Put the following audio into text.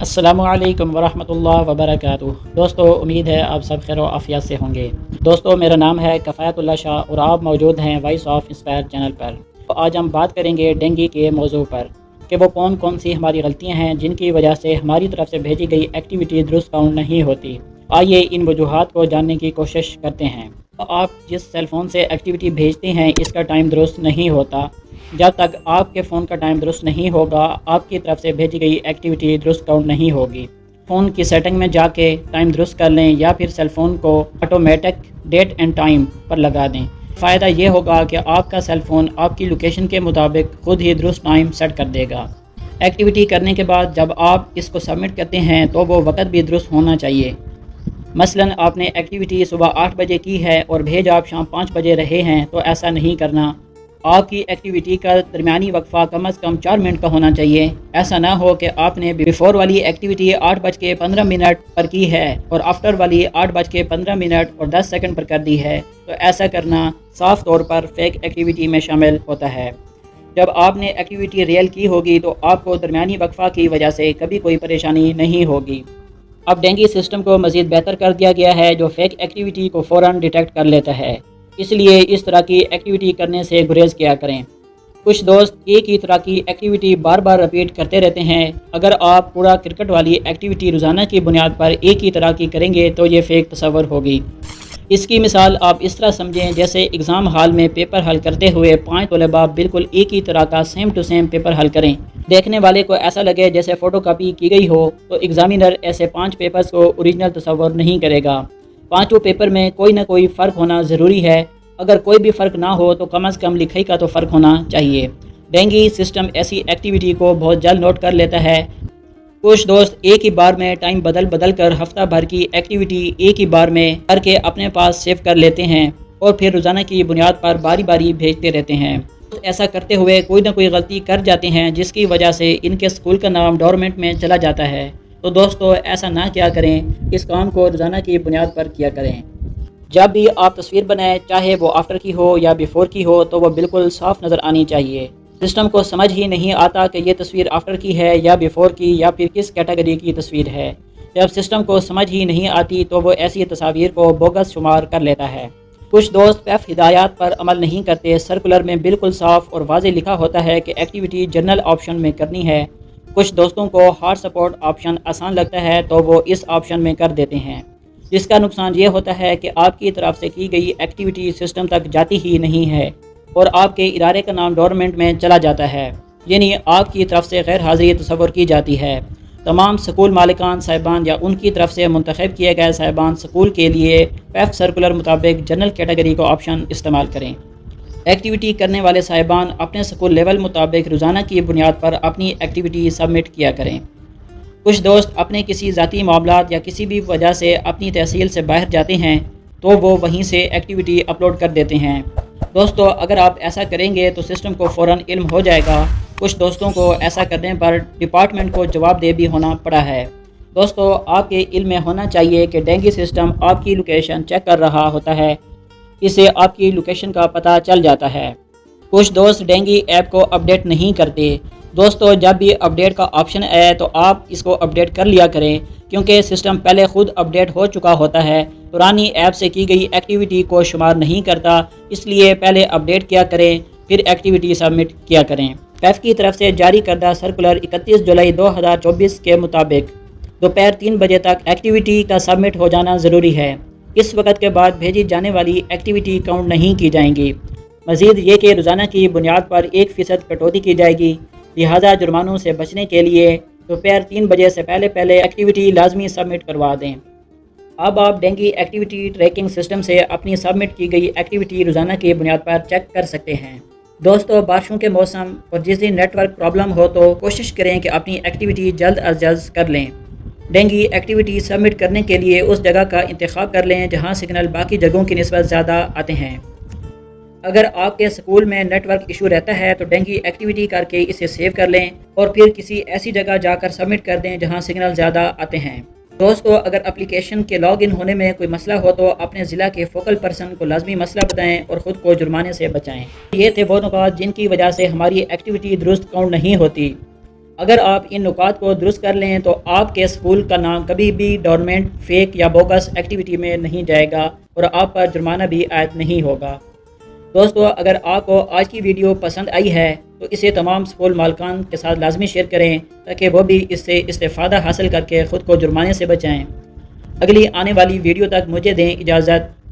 अस्सलामुअलैकुम वरहमतुल्लाह वबरकातुहू। दोस्तों, उम्मीद है आप सब खैर आफियत से होंगे। दोस्तों, मेरा नाम है कफ़ायतुल्लाह शाह और आप मौजूद हैं वॉइस ऑफ इंस्पायर चैनल पर। तो आज हम बात करेंगे डेंगू के मौजू पर कि वो कौन कौन सी हमारी गलतियां हैं जिनकी वजह से हमारी तरफ से भेजी गई एक्टिविटी दुरुस्त काउंट नहीं होती। आइए इन वजूहात को जानने की कोशिश करते हैं। तो आप जिस सेल फ़ोन से एक्टिविटी भेजते हैं इसका टाइम दुरुस्त नहीं होता। जब तक आपके फ़ोन का टाइम दुरुस्त नहीं होगा आपकी तरफ से भेजी गई एक्टिविटी दुरुस्त काउंट नहीं होगी। फ़ोन की सेटिंग में जाके टाइम दुरुस्त कर लें या फिर सेल फ़ोन को ऑटोमेटिक डेट एंड टाइम पर लगा दें। फ़ायदा ये होगा कि आपका सेल फ़ोन आपकी लोकेशन के मुताबिक खुद ही दुरुस्त टाइम सेट कर देगा। एक्टिविटी करने के बाद जब आप इसको सबमिट करते हैं तो वो वक्त भी दुरुस्त होना चाहिए। मसलन आपने एक्टिविटी सुबह 8 बजे की है और भेज आप शाम 5 बजे रहे हैं तो ऐसा नहीं करना। आपकी एक्टिविटी का दरमियानी वक्फ़ा कम अज़ कम 4 मिनट का होना चाहिए। ऐसा ना हो कि आपने बिफोर वाली एक्टिविटी 8:15 पर की है और आफ्टर वाली 8:15 और 10 सेकंड पर कर दी है, तो ऐसा करना साफ तौर पर फेक एक्टिविटी में शामिल होता है। जब आपने एक्टिविटी रियल की होगी तो आपको दरमियानी वक्फ़ा की वजह से कभी कोई परेशानी नहीं होगी। अब डेंगू सिस्टम को मज़ीद बेहतर कर दिया गया है जो फेक एक्टिविटी को फ़ौरन डिटेक्ट कर लेता है, इसलिए इस तरह की एक्टिविटी करने से गुरेज किया करें। कुछ दोस्त एक ही तरह की एक्टिविटी बार बार रिपीट करते रहते हैं। अगर आप पूरा क्रिकेट वाली एक्टिविटी रोज़ाना की बुनियाद पर एक ही तरह की करेंगे तो ये फेक तस्वर होगी। इसकी मिसाल आप इस तरह समझें जैसे एग्ज़ाम हॉल में पेपर हल करते हुए 5 तलबा बिल्कुल एक ही तरह का सेम टू सेम पेपर हल करें। देखने वाले को ऐसा लगे जैसे फ़ोटो कापी की गई हो, तो एग्ज़ामिनर ऐसे 5 पेपर्स को ओरिजिनल तस्वर नहीं करेगा। पाँचों पेपर में कोई ना कोई फ़र्क होना ज़रूरी है। अगर कोई भी फ़र्क ना हो तो कम अज़ कम लिखाई का तो फ़र्क होना चाहिए। डेंगू सिस्टम ऐसी एक्टिविटी को बहुत जल्द नोट कर लेता है। कुछ दोस्त एक ही बार में टाइम बदल कर हफ्ता भर की एक्टिविटी एक ही बार में करके अपने पास सेव कर लेते हैं और फिर रोज़ाना की बुनियाद पर बारी बारी भेजते रहते हैं। ऐसा करते हुए कोई ना कोई गलती कर जाते हैं जिसकी वजह से इनके स्कूल का नाम डोरमेंट में चला जाता है। तो दोस्तों, ऐसा ना किया करें, इस काम को रोज़ाना की बुनियाद पर किया करें। जब भी आप तस्वीर बनाएं, चाहे वो आफ्टर की हो या बिफोर की हो, तो वो बिल्कुल साफ़ नज़र आनी चाहिए। सिस्टम को समझ ही नहीं आता कि ये तस्वीर आफ्टर की है या बिफोर की या फिर किस कैटेगरी की तस्वीर है। जब सिस्टम को समझ ही नहीं आती तो वो ऐसी तस्वीर को बोगस शुमार कर लेता है। कुछ दोस्त पैफ हिदायत पर अमल नहीं करते। सर्कुलर में बिल्कुल साफ़ और वाज़े लिखा होता है कि एक्टिविटी जनरल ऑप्शन में करनी है। कुछ दोस्तों को हार्ड सपोर्ट ऑप्शन आसान लगता है तो वो इस ऑप्शन में कर देते हैं, जिसका नुकसान ये होता है कि आपकी तरफ से की गई एक्टिविटी सिस्टम तक जाती ही नहीं है और आपके इदारे का नाम डोरमेंट में चला जाता है, यानी आपकी तरफ से गैर हाज़िरी तस्वर की जाती है। तमाम स्कूल मालिकान साहिबान या उनकी तरफ से मुंतखब किए गए साहिबान स्कूल के लिए पैफ सर्कुलर मुताबिक जनरल कैटेगरी का ऑप्शन इस्तेमाल करें। एक्टिविटी करने वाले साहिबान अपने स्कूल लेवल मुताबिक रोज़ाना की बुनियाद पर अपनी एक्टिविटी सबमिट किया करें। कुछ दोस्त अपने किसी ज़ाती मामलात या किसी भी वजह से अपनी तहसील से बाहर जाते हैं तो वो वहीं से एक्टिविटी अपलोड कर देते हैं। दोस्तों, अगर आप ऐसा करेंगे तो सिस्टम को फ़ौरन इल्म हो जाएगा। कुछ दोस्तों को ऐसा करने पर डिपार्टमेंट को जवाबदेह भी होना पड़ा है। दोस्तों, आपके इल्म में होना चाहिए कि डेंगू सिस्टम आपकी लोकेशन चेक कर रहा होता है, इससे आपकी लोकेशन का पता चल जाता है। कुछ दोस्त डेंगू ऐप को अपडेट नहीं करते। दोस्तों, जब भी अपडेट का ऑप्शन आए तो आप इसको अपडेट कर लिया करें, क्योंकि सिस्टम पहले खुद अपडेट हो चुका होता है। पुरानी ऐप से की गई एक्टिविटी को शुमार नहीं करता, इसलिए पहले अपडेट किया करें फिर एक्टिविटी सबमिट किया करें। पैफ की तरफ से जारी करदा सर्कुलर 31 जुलाई 2024 के मुताबिक दोपहर 3 बजे तक एक्टिविटी का सबमिट हो जाना ज़रूरी है। इस वक्त के बाद भेजी जाने वाली एक्टिविटी काउंट नहीं की जाएंगी। मज़ीद ये कि रोज़ाना की बुनियाद पर 1% कटौती की जाएगी। लिहाजा जुर्मानों से बचने के लिए दोपहर 3 बजे से पहले एक्टिविटी लाजमी सबमिट करवा दें। अब आप डेंगू एक्टिविटी ट्रैकिंग सिस्टम से अपनी सबमिट की गई एक्टिविटी रोज़ाना की बुनियाद पर चेक कर सकते हैं। दोस्तों, बारिशों के मौसम और जिस दिन नेटवर्क प्रॉब्लम हो तो कोशिश करें कि अपनी एक्टिविटी जल्द अज जल्द कर लें। डेंगू एक्टिविटी सबमिट करने के लिए उस जगह का इंतखाब कर लें जहां सिग्नल बाकी जगहों की निस्बत ज़्यादा आते हैं। अगर आपके स्कूल में नेटवर्क इशू रहता है तो डेंगू एक्टिविटी करके इसे सेव कर लें और फिर किसी ऐसी जगह जाकर सबमिट कर दें जहां सिग्नल ज़्यादा आते हैं। दोस्तों, अगर एप्लीकेशन के लॉगिन होने में कोई मसला हो तो अपने ज़िला के फोकल पर्सन को लाजमी मसला बताएं और ख़ुद को जुर्माने से बचाएं। ये थे वो नुकात जिनकी वजह से हमारी एक्टिविटी दुरुस्त काउंट नहीं होती। اگر آپ ان نکات کو درست کر لیں تو آپ کے اسکول کا نام کبھی بھی ڈورمنٹ، فیک یا بوگس ایکٹیویٹی میں نہیں جائے گا اور آپ پر جرمانہ بھی عائد نہیں ہوگا۔ دوستو، اگر آپ کو آج کی ویڈیو پسند آئی ہے تو اسے تمام اسکول مالکان کے ساتھ لازمی شیئر کریں تاکہ وہ بھی اس سے استفادہ حاصل کر کے خود کو جرمانے سے بچائیں۔ اگلی آنے والی ویڈیو تک مجھے دیں اجازت۔